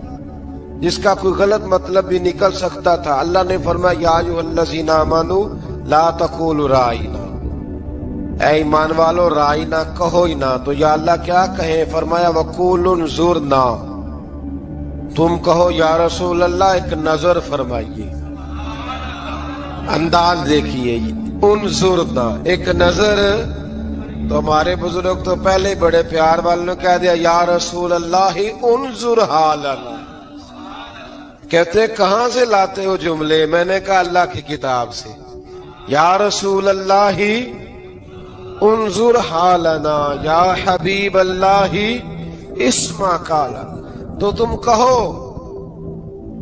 جس کا کوئی غلط مطلب بھی نکل سکتا تھا. اللہ نے فرمایا یا ایھا الذین آمنوا لا تقولوا رائینا, اے ایمان والو رائینا کہو ہی نہ. تو یا اللہ کیا کہیں؟ فرمایا وقولوا انظرنا, تم کہو یا رسول اللہ ایک نظر فرمائیے. انداز دیکھیے, انظرنا ایک نظر. تو ہمارے بزرگ تو پہلے بڑے پیار والوں نے کہہ دیا یا رسول اللہ انظر حالنا. کہتے کہاں سے لاتے ہو جملے؟ میں نے کہا اللہ کی کتاب سے. یا رسول اللہ انظر حالنا یا حبیب اللہ اسمع قالا. تو تم کہو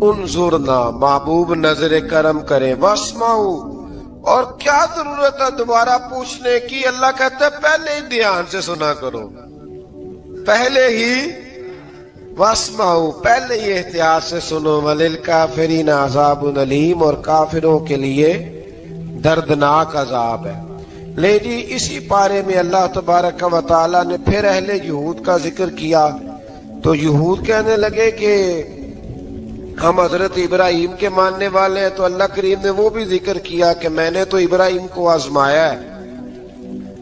انظرنا, محبوب نظر کرم کرے, واسمعوا, اور کیا ضرورت ہے دوبارہ پوچھنے کی؟ اللہ کہتا ہے پہلے ہی دھیان سے سنا کرو, پہلے ہی واسمعوا, پہلے ہی احتیاط سے سنو. وللکافرین عذاب علیم, اور کافروں کے لیے دردناک عذاب ہے. لے جی اسی پارے میں اللہ تبارک و تعالی نے پھر اہل یہود کا ذکر کیا. تو یہود کہنے لگے کہ ہم حضرت ابراہیم کے ماننے والے ہیں. تو اللہ کریم نے وہ بھی ذکر کیا کہ میں نے تو ابراہیم کو آزمایا ہے.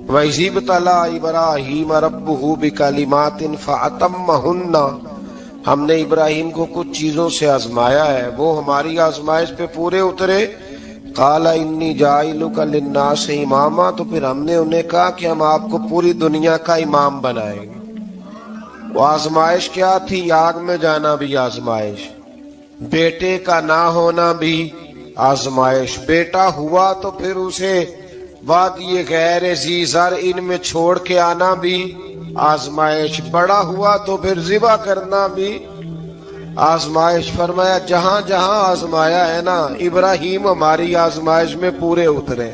وَإِذِ ابْتَلَىٰ إِبْرَاهِيمَ رَبُّهُ بِكَلِمَاتٍ فَأَتَمَّهُنَّ, ہم نے ابراہیم کو کچھ چیزوں سے آزمایا ہے, وہ ہماری آزمائش پہ پورے اترے. قَالَ إِنِّي جَاعِلُكَ لِلنَّاسِ إِمَامًا, تو پھر ہم نے انہیں کہا کہ ہم آپ کو پوری دنیا کا امام بنائیں گے. وہ آزمائش کیا تھی؟ آگ میں جانا بھی آزمائش, بیٹے کا نہ ہونا بھی آزمائش. بیٹا ہوا تو پھر اسے وادی غیر ذی زرع میں چھوڑ کے آنا بھی آزمائش. بڑا ہوا تو پھر ذبح کرنا بھی آزمائش. فرمایا جہاں جہاں آزمایا ہے نا, ابراہیم ہماری آزمائش میں پورے اترے.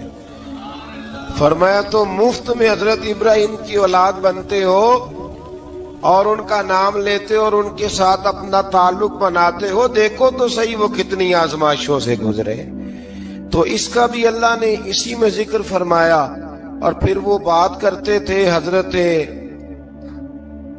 فرمایا تو مفت میں حضرت ابراہیم کی اولاد بنتے ہو اور ان کا نام لیتے اور ان کے ساتھ اپنا تعلق بناتے ہو, دیکھو تو صحیح وہ کتنی آزمائشوں سے گزرے. تو اس کا بھی اللہ نے اسی میں ذکر فرمایا. اور پھر وہ بات کرتے تھے حضرت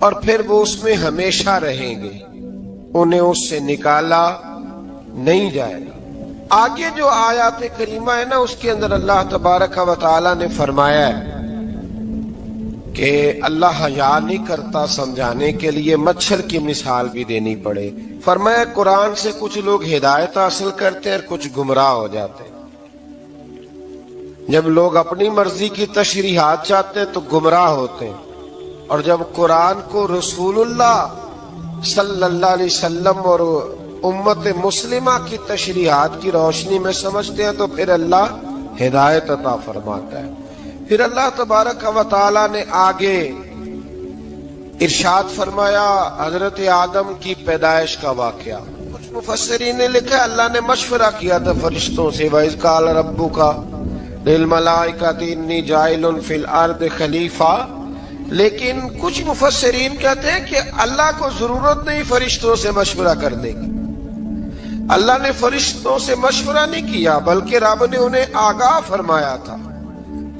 اور پھر وہ اس میں ہمیشہ رہیں گے، انہیں اس سے نکالا نہیں جائے گا۔ آگے جو آیات کریمہ ہے نا، اس کے اندر اللہ تبارک و تعالی نے فرمایا ہے کہ اللہ حیا نہیں کرتا سمجھانے کے لیے مچھر کی مثال بھی دینی پڑے۔ فرمایا قرآن سے کچھ لوگ ہدایت حاصل کرتے ہیں اور کچھ گمراہ ہو جاتے ہیں۔ جب لوگ اپنی مرضی کی تشریحات چاہتے ہیں تو گمراہ ہوتے ہیں، اور جب قرآن کو رسول اللہ صلی اللہ علیہ وسلم اور امت مسلمہ کی تشریحات کی روشنی میں سمجھتے ہیں تو پھر اللہ ہدایت عطا فرماتا ہے۔ پھر اللہ تبارک و تعالی نے آگے ارشاد فرمایا حضرت آدم کی پیدائش کا واقعہ۔ کچھ مفسرین نے لکھا اللہ نے مشورہ کیا تھا فرشتوں سے، وَإِذْ قَالَ رَبُّكَ لِلْمَلَائِكَةِ إِنِّي جَاعِلٌ فِي الْأَرْضِ خَلِيفَةً، لیکن کچھ مفسرین کہتے ہیں کہ اللہ کو ضرورت نہیں فرشتوں سے مشورہ کرنے کی، اللہ نے فرشتوں سے مشورہ نہیں کیا، بلکہ رب نے انہیں آگاہ فرمایا تھا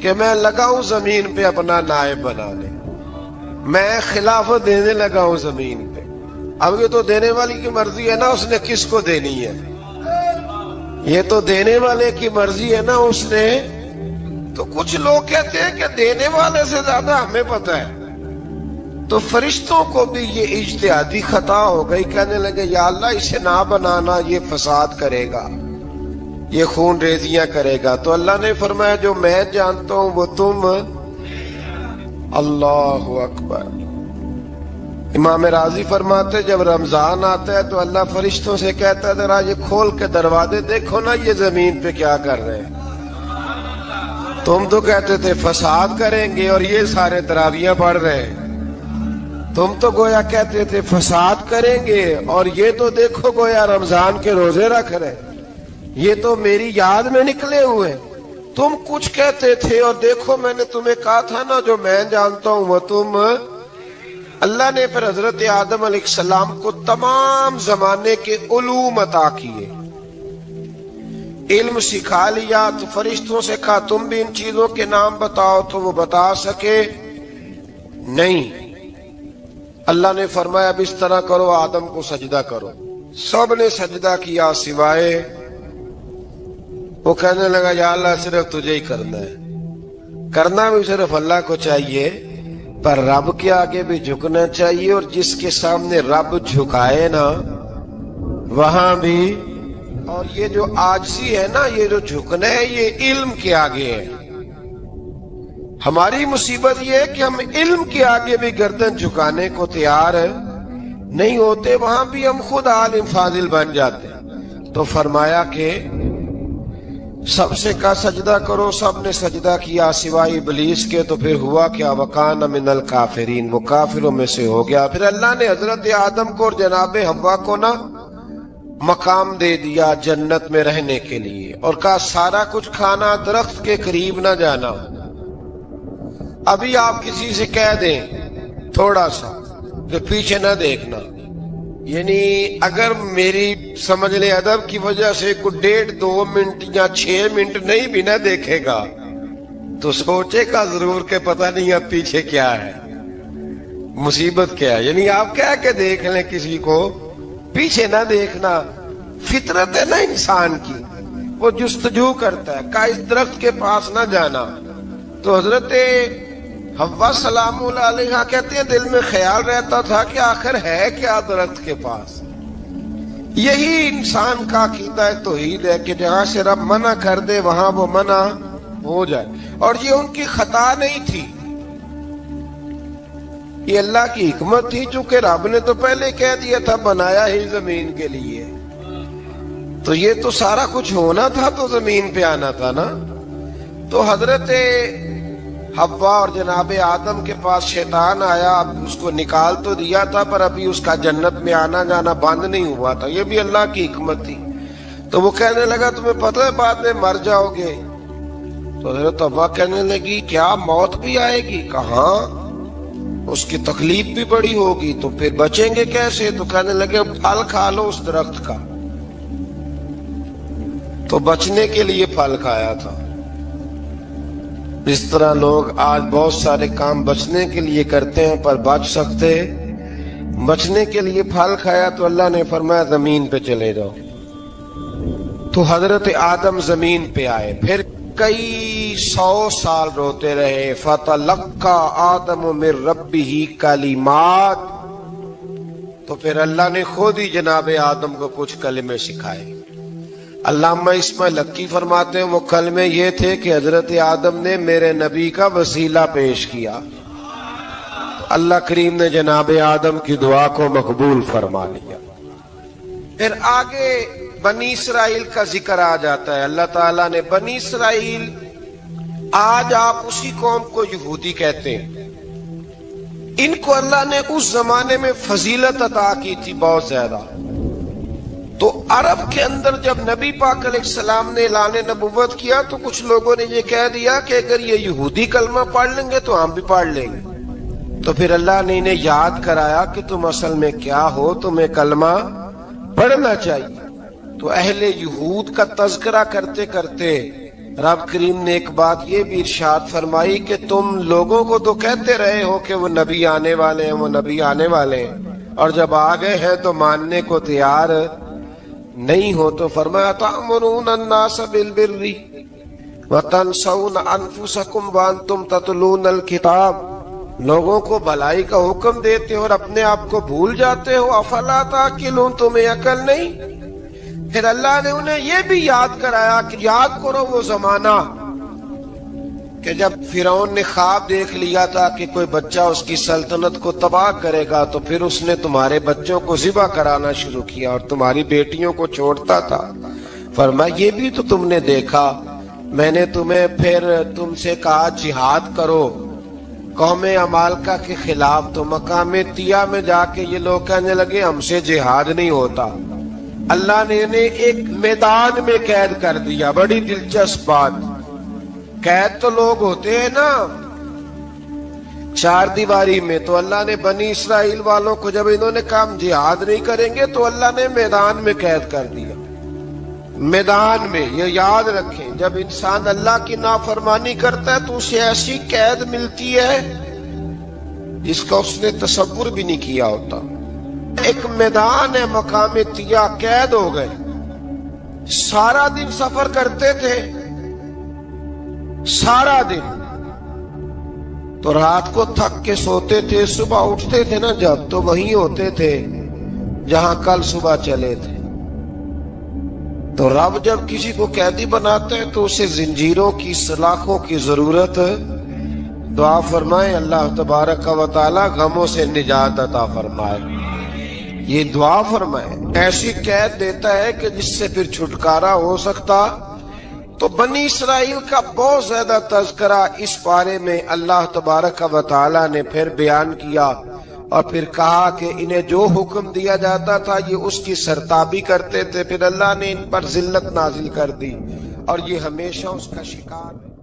کہ میں لگا ہوں زمین پہ اپنا نائب بنانے، میں خلافت دینے لگا ہوں زمین پہ۔ اب یہ تو دینے والی کی مرضی ہے نا اس نے کس کو دینی ہے، یہ تو دینے والے کی مرضی ہے نا اس نے۔ تو کچھ لوگ کہتے ہیں کہ دینے والے سے زیادہ ہمیں پتہ ہے، تو فرشتوں کو بھی یہ اجتہادی خطا ہو گئی، کہنے لگے یا اللہ اسے نہ بنانا، یہ فساد کرے گا، یہ خون ریزیاں کرے گا۔ تو اللہ نے فرمایا جو میں جانتا ہوں وہ تم، اللہ اکبر۔ امام راضی فرماتے جب رمضان آتا ہے تو اللہ فرشتوں سے کہتا ہے ذرا یہ کھول کے دروازے دیکھو نا یہ زمین پہ کیا کر رہے ہیں، تم تو کہتے تھے فساد کریں گے اور یہ سارے تراویحیں پڑھ رہے ہیں، تم تو گویا کہتے تھے فساد کریں گے اور یہ تو دیکھو گویا رمضان کے روزے رکھ رہے، یہ تو میری یاد میں نکلے ہوئے۔ تم کچھ کہتے تھے اور دیکھو میں نے تمہیں کہا تھا نا جو میں جانتا ہوں وہ تم۔ اللہ نے پھر حضرت آدم علیہ السلام کو تمام زمانے کے علوم عطا کیے، علم سکھا لیا، تو فرشتوں سے کہا تم بھی ان چیزوں کے نام بتاؤ، تو وہ بتا سکے نہیں۔ اللہ نے فرمایا اب اس طرح کرو آدم کو سجدہ کرو، سب نے سجدہ کیا سوائے، وہ کہنے لگا یا اللہ صرف تجھے ہی کرنا ہے، کرنا بھی صرف اللہ کو چاہیے، پر رب کے آگے بھی جھکنا چاہیے، اور جس کے سامنے رب جھکائے نا وہاں بھی۔ اور یہ جو عاجزی ہے نا، یہ جو جھکنا ہے یہ علم کے آگے ہے۔ ہماری مصیبت یہ ہے کہ ہم علم کے آگے بھی گردن جھکانے کو تیار نہیں ہوتے، وہاں بھی ہم خود عالم فاضل بن جاتے ہیں۔ تو فرمایا کہ سب سے کہا سجدہ کرو، سب نے سجدہ کیا سوائے ابلیس کے، تو پھر ہوا کیا وکان من الکافرین، وہ کافروں میں سے ہو گیا۔ پھر اللہ نے حضرت آدم کو اور جناب حوا کو نا مقام دے دیا جنت میں رہنے کے لیے، اور کہا سارا کچھ کھانا، درخت کے قریب نہ جانا۔ ابھی آپ کسی سے کہہ دیں تھوڑا سا کہ پیچھے نہ دیکھنا، یعنی اگر میری سمجھ لے ادب کی وجہ سے کوئی 1.5-2 منٹ یا 6 منٹ نہیں بھی نہ دیکھے گا تو سوچے گا ضرور کہ پتہ نہیں اب پیچھے کیا ہے، مصیبت کیا ہے۔ یعنی آپ کہہ کے دیکھ لیں کسی کو، پیچھے نہ دیکھنا فطرت ہے نا انسان کی، وہ جستجو کرتا ہے، کہا اس درخت کے پاس نہ جانا۔ تو حضرت حوا سلام اللہ علیہ کہتے ہیں دل میں خیال رہتا تھا کہ آخر ہے کیا درخت کے پاس۔ یہی انسان کا عقیدہ توحید ہے کہ جہاں سے رب منع کر دے وہاں وہ منع ہو جائے، اور یہ ان کی خطا نہیں تھی، یہ اللہ کی حکمت تھی، چونکہ رب نے تو پہلے کہہ دیا تھا بنایا ہی زمین کے لیے، تو یہ تو سارا کچھ ہونا تھا تو زمین پہ آنا تھا نا۔ تو حضرت حوا اور جناب آدم کے پاس شیطان آیا، اب اس کو نکال تو دیا تھا پر ابھی اس کا جنت میں آنا جانا بند نہیں ہوا تھا، یہ بھی اللہ کی حکمت تھی۔ تو وہ کہنے لگا تمہیں پتہ ہے بعد میں مر جاؤ گے؟ تو حضرت حوا کہنے لگی کیا موت بھی آئے گی؟ کہاں، اس کی تکلیف بھی بڑی ہوگی، تو پھر بچیں گے کیسے؟ تو کہنے لگے پھل کھا لو اس درخت کا، تو بچنے کے لیے پھل کھایا تھا۔ اس طرح لوگ آج بہت سارے کام بچنے کے لیے کرتے ہیں پر بچ سکتے، بچنے کے لیے پھل کھایا تو اللہ نے فرمایا زمین پہ چلے جاؤ، تو حضرت آدم زمین پہ آئے، پھر کئی 100 سال روتے رہے، فَتَلَقَّى آدَمُ مِن رَبِّهِ کلمات، تو پھر اللہ نے خود ہی جناب آدم کو کچھ کلمے سکھائے۔ علامہ اسماعیل حقی فرماتے ہیں وہ کلمے یہ تھے کہ حضرت آدم نے میرے نبی کا وسیلہ پیش کیا، اللہ کریم نے جناب آدم کی دعا کو مقبول فرما لیا۔ پھر آگے بنی اسرائیل کا ذکر آ جاتا ہے، اللہ تعالیٰ نے بنی اسرائیل، آج آپ اسی قوم کو یہودی کہتے ہیں، ان کو اللہ نے اس زمانے میں فضیلت عطا کی تھی بہت زیادہ۔ تو عرب کے اندر جب نبی پاک علیہ السلام نے اعلان نبوت کیا تو کچھ لوگوں نے یہ کہہ دیا کہ اگر یہ یہودی کلمہ پڑھ لیں گے تو ہم بھی پڑھ لیں گے، تو پھر اللہ نے انہیں یاد کرایا کہ تم اصل میں کیا ہو، تمہیں کلمہ پڑھنا چاہیے۔ تو اہل یہود کا تذکرہ کرتے کرتے رب کریم نے ایک بات یہ بھی ارشاد فرمائی کہ تم لوگوں کو تو کہتے رہے ہو کہ وہ نبی آنے والے ہیں، وہ نبی آنے والے ہیں، اور جب آ گئے ہیں تو ماننے کو تیار نہیں ہو، تو فرمایا تأمرون الناس بالبر وتنسون انفسکم وانتم تتلون الکتاب، لوگوں کو بھلائی کا حکم دیتے ہو اور اپنے آپ کو بھول جاتے ہو، افلا تعقلون، تمہیں عقل نہیں؟ پھر اللہ نے انہیں یہ بھی یاد کرایا کہ یاد کرو وہ زمانہ کہ جب فرعون نے خواب دیکھ لیا تھا کہ کوئی بچہ اس کی سلطنت کو تباہ کرے گا، تو پھر اس نے تمہارے بچوں کو ذبح کرانا شروع کیا اور تمہاری بیٹیوں کو چھوڑتا تھا۔ فرمایا یہ بھی تو تم نے دیکھا، میں نے تمہیں پھر تم سے کہا جہاد کرو قوم عمالقہ کے خلاف، تو مقام طیہ میں جا کے یہ لوگ کہنے لگے ہم سے جہاد نہیں ہوتا، اللہ نے انہیں ایک میدان میں قید کر دیا۔ بڑی دلچسپ بات، قید تو لوگ ہوتے ہیں نا چار دیواری میں، تو اللہ نے بنی اسرائیل والوں کو جب انہوں نے کہا ہم جہاد نہیں کریں گے تو اللہ نے میدان میں قید کر دیا۔ میدان میں، یہ یاد رکھیں، جب انسان اللہ کی نافرمانی کرتا ہے تو اسے ایسی قید ملتی ہے جس کا اس نے تصور بھی نہیں کیا ہوتا۔ ایک میدان ہے مقام طیہ، قید ہو گئے، سارا دن سفر کرتے تھے، سارا دن، تو رات کو تھک کے سوتے تھے، صبح اٹھتے تھے نا جب، تو وہیں ہوتے تھے جہاں کل صبح چلے تھے۔ تو رب جب کسی کو قیدی بناتا ہے تو اسے زنجیروں کی، سلاخوں کی ضرورت، دعا فرمائے اللہ تبارک و تعالی غموں سے نجات عطا فرمائے، یہ دعا فرمائے، ایسی قید دیتا ہے کہ جس سے پھر چھٹکارا ہو سکتا۔ تو بنی اسرائیل کا بہت زیادہ تذکرہ اس بارے میں اللہ تبارک و تعالی نے پھر بیان کیا، اور پھر کہا کہ انہیں جو حکم دیا جاتا تھا یہ اس کی سرتابی کرتے تھے، پھر اللہ نے ان پر ذلت نازل کر دی اور یہ ہمیشہ اس کا شکار ہے۔